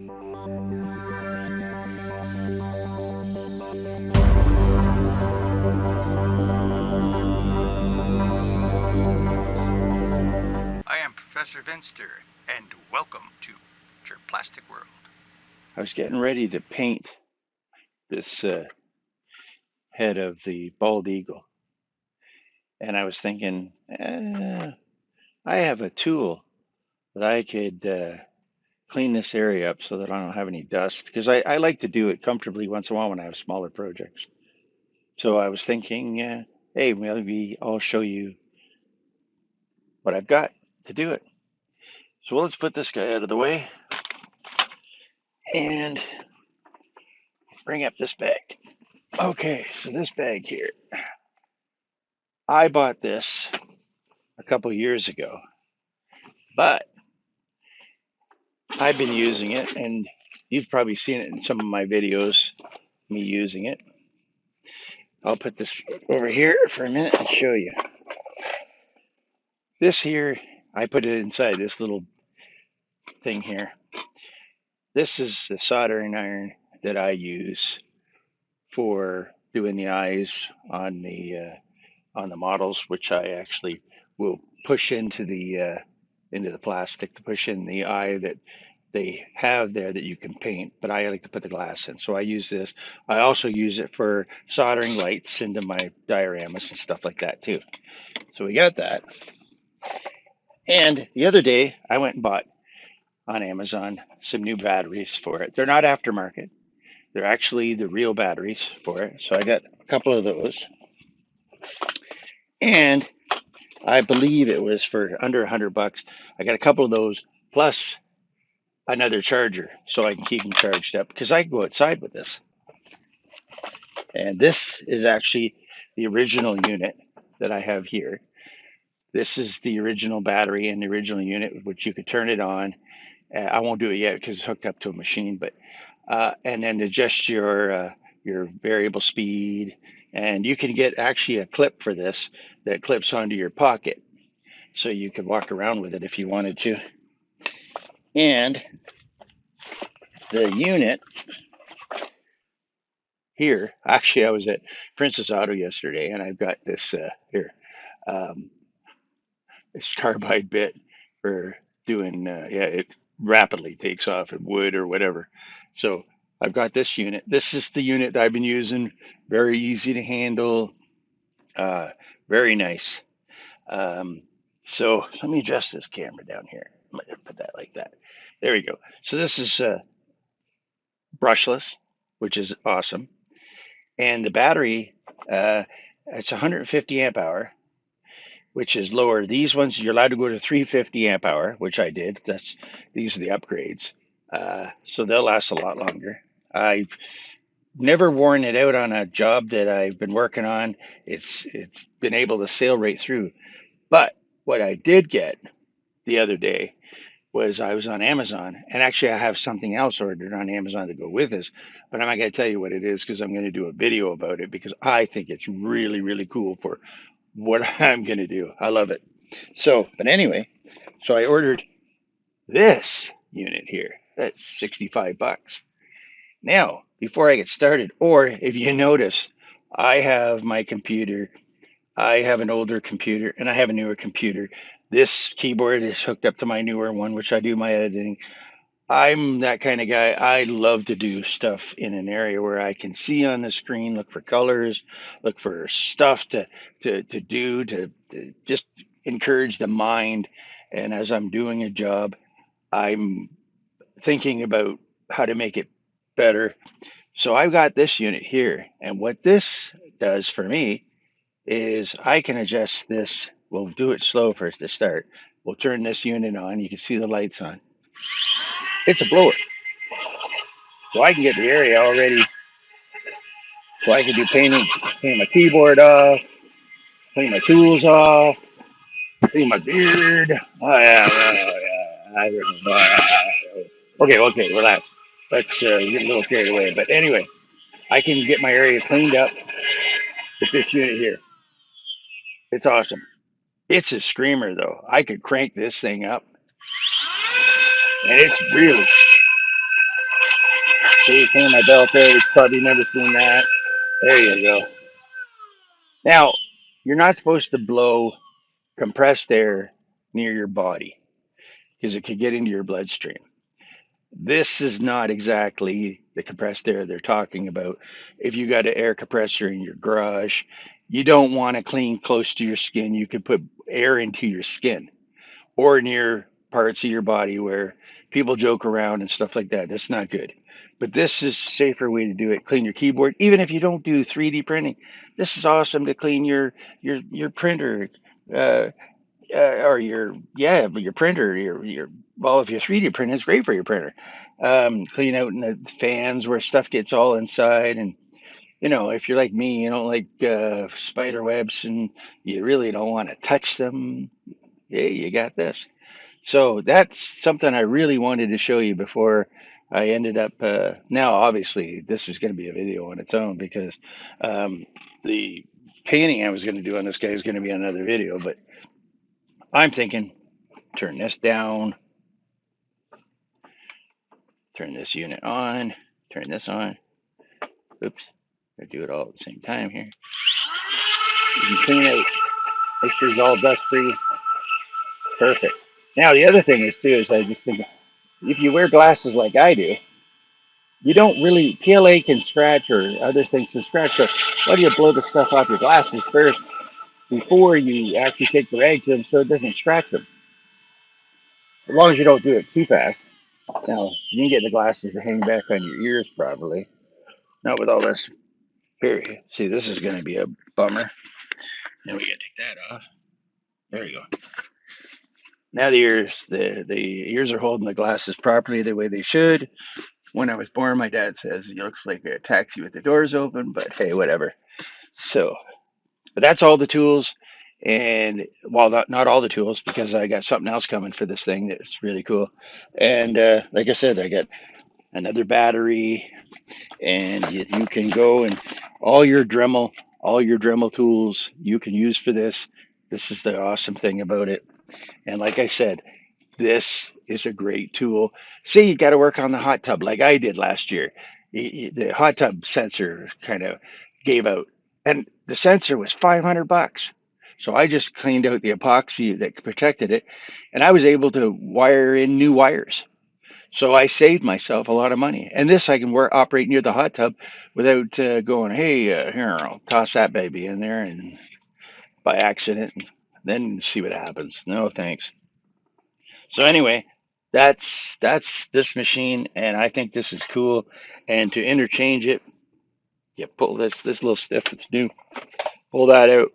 I am Professor Vinster, and welcome to Jurplastic World. I was getting ready to paint this head of the bald eagle, and I was thinking, I have a tool that I could clean this area up so that I don't have any dust, because I like to do it comfortably once in a while when I have smaller projects. So I was thinking, hey, maybe I'll show you what I've got to do it. So let's put this guy out of the way and bring up this bag. Okay, so this bag here, I bought this a couple years ago, but I've been using it, and you've probably seen it in some of my videos, me using it. I'll put this over here for a minute and show you. This here, I put it inside this little thing here. This is the soldering iron that I use for doing the eyes on the models, which I actually will push into the plastic to push in the eye that they have there that you can paint, but I like to put the glass in. So I use this. I also use it for soldering lights into my dioramas and stuff like that too. So we got that. And the other day I went and bought on Amazon some new batteries for it. They're not aftermarket. They're actually the real batteries for it. So I got a couple of those. And I believe it was for under $100. I got a couple of those plus another charger so I can keep them charged up because I can go outside with this. And this is actually the original unit that I have here. This is the original battery and the original unit, which you could turn it on. I won't do it yet because it's hooked up to a machine, but and then adjust your variable speed. And you can get actually a clip for this that clips onto your pocket, so you could walk around with it if you wanted to. And the unit here, actually, I was at Princess Auto yesterday, and I've got this here, um, this carbide bit for doing, yeah, it rapidly takes off in wood or whatever. So I've got this unit. This is the unit I've been using. Very easy to handle, uh, very nice. Um, so let me adjust this camera down here. I'm gonna put that like that. There we go. So this is brushless, which is awesome. And the battery, it's 150 amp hour, which is lower. These ones you're allowed to go to 350 amp hour, which I did. These are the upgrades, so they'll last a lot longer. I've never worn it out on a job that I've been working on. It's been able to sail right through. But what I did get the other day was I was on Amazon, and actually I have something else ordered on Amazon to go with this, but I'm not going to tell you what it is because I'm going to do a video about it because I think it's really, really cool for what I'm going to do. I love it. So, but anyway, so I ordered this unit here. That's $65. Now, before I get started, or if you notice, I have my computer. I have an older computer and I have a newer computer. This keyboard is hooked up to my newer one, which I do my editing. I'm that kind of guy. I love to do stuff in an area where I can see on the screen, look for colors, look for stuff to do, to just encourage the mind. And as I'm doing a job, I'm thinking about how to make it better. So I've got this unit here. And what this does for me is I can adjust this. We'll do it slow first to start. We'll turn this unit on. You can see the lights on. It's a blower. So I can get the area already. So I can do painting, clean my keyboard off, clean my tools off, clean my beard. Oh yeah, okay, okay, relax. Let's get a little carried away. But anyway, I can get my area cleaned up with this unit here. It's awesome. It's a screamer though. I could crank this thing up, and it's really. See, clean my belt there. You've probably never seen that. There you go. Now, you're not supposed to blow compressed air near your body because it could get into your bloodstream. This is not exactly the compressed air they're talking about. If you got an air compressor in your garage, you don't want to clean close to your skin. You could put air into your skin or near parts of your body where people joke around and stuff like that. That's not good. But this is a safer way to do it. Clean your keyboard, even if you don't do 3D printing. This is awesome to clean your printer, uh, or your printer. Your well, if you're 3D printing, it's great for your printer. Clean out in the fans where stuff gets all inside, and if you're like me, you don't like spider webs, and you really don't want to touch them. Yeah, you got this. So that's something I really wanted to show you before I ended up. Now, obviously, this is going to be a video on its own because the painting I was going to do on this guy is going to be another video. But I'm thinking turn this down, turn this unit on, turn this on. Oops, I do it all at the same time here. You can clean it, make sure it's all dust free. Perfect. Now, the other thing is, too, is I just think if you wear glasses like I do, you don't really PLA can scratch or other things can scratch. So why do you blow the stuff off your glasses first before you actually take the rag to them so it doesn't scratch them? As long as you don't do it too fast. Now you can get the glasses to hang back on your ears properly. Not with all this. Here, see, this is going to be a bummer. Now we got to take that off. There you go. Now the ears are holding the glasses properly the way they should. When I was born, my dad says he looks like a taxi with the doors open, but hey, whatever. So but that's all the tools. And well, not all the tools because I got something else coming for this thing that's really cool. And like I said, I got another battery, and you can go and all your Dremel tools you can use for this. This is the awesome thing about it. And like I said, this is a great tool. Say you got to work on the hot tub like I did last year. The hot tub sensor kind of gave out, and the sensor was $500. So I just cleaned out the epoxy that protected it, and I was able to wire in new wires. So I saved myself a lot of money. And this I can operate near the hot tub without going, hey, here, I'll toss that baby in there and by accident, and then see what happens. No, thanks. So anyway, that's this machine, and I think this is cool. And to interchange it, you pull this little stiff that's new, pull that out,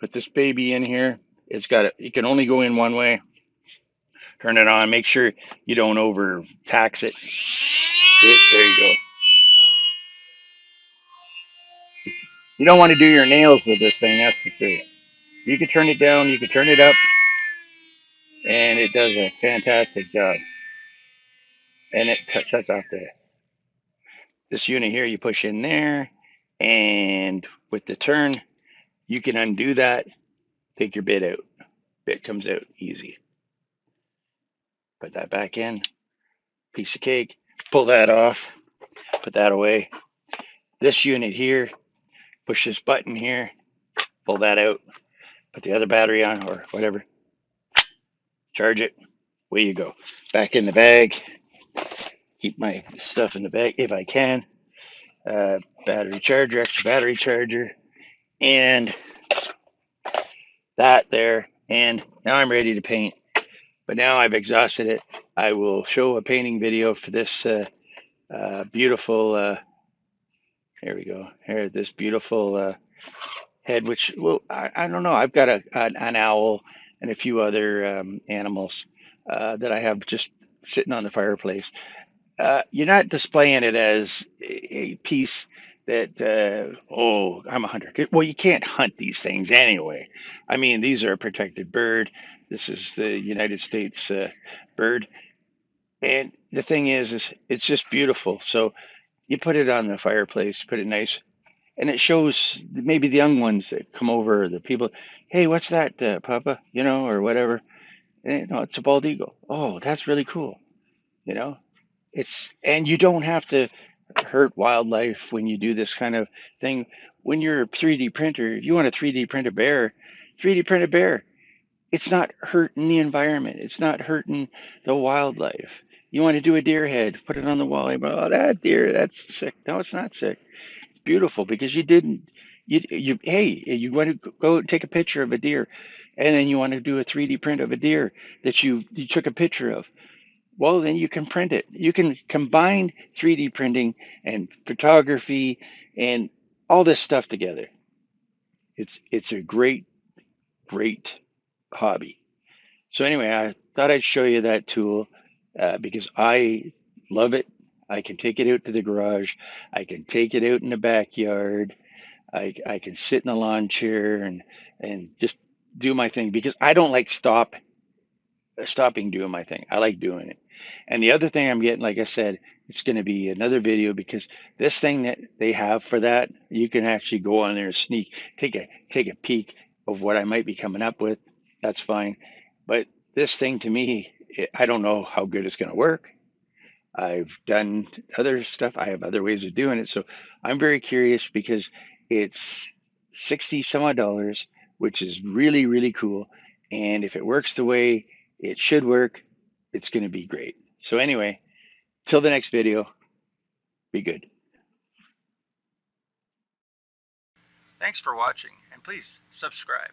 put this baby in here. It's got it can only go in one way. Turn it on. Make sure you don't overtax it. There you go. You don't want to do your nails with this thing, that's for sure. You can turn it down, you can turn it up, and it does a fantastic job. And it shuts off this unit here. You push in there, and with the turn, you can undo that. Take your bit out. Bit comes out easy. Put that back in. Piece of cake. Pull that off. Put that away. This unit here. Push this button here. Pull that out. Put the other battery on or whatever. Charge it. Away you go. Back in the bag. Keep my stuff in the bag if I can. Battery charger, extra battery charger, and that there. And now I'm ready to paint. But now I've exhausted it. I will show a painting video for this beautiful. Here we go. Here, this beautiful head, which well, I don't know. I've got an owl and a few other animals that I have just sitting on the fireplace. You're not displaying it as a piece that oh, I'm a hunter. Well, you can't hunt these things anyway. I mean, these are a protected bird. This is the United States bird, and the thing is it's just beautiful. So you put it on the fireplace, put it nice, and it shows maybe the young ones that come over, the people. Hey, what's that, Papa? Or whatever. It's a bald eagle. Oh, that's really cool. You know, And you don't have to hurt wildlife when you do this kind of thing. When you're a 3D printer, if you want to 3D print a bear, 3D print a bear. It's not hurting the environment. It's not hurting the wildlife. You want to do a deer head, put it on the wall. Oh, that deer, that's sick. No, it's not sick. It's beautiful because you didn't. Hey, you want to go take a picture of a deer, and then you want to do a 3D print of a deer that you took a picture of. Well, then you can print it. You can combine 3D printing and photography and all this stuff together. It's a great hobby. So anyway, I thought I'd show you that tool because I love it. I can take it out to the garage. I can take it out in the backyard. I can sit in a lawn chair and just do my thing because I don't like stopping doing my thing. I like doing it. And the other thing I'm getting, like I said, it's going to be another video because this thing that they have for that, you can actually go on there and take a peek of what I might be coming up with. That's fine. But this thing to me, I don't know how good it's going to work. I've done other stuff. I have other ways of doing it. So I'm very curious because it's 60 some odd dollars, which is really cool. And if it works the way it should work, it's going to be great. So anyway, till the next video, be good. Thanks for watching, and please subscribe.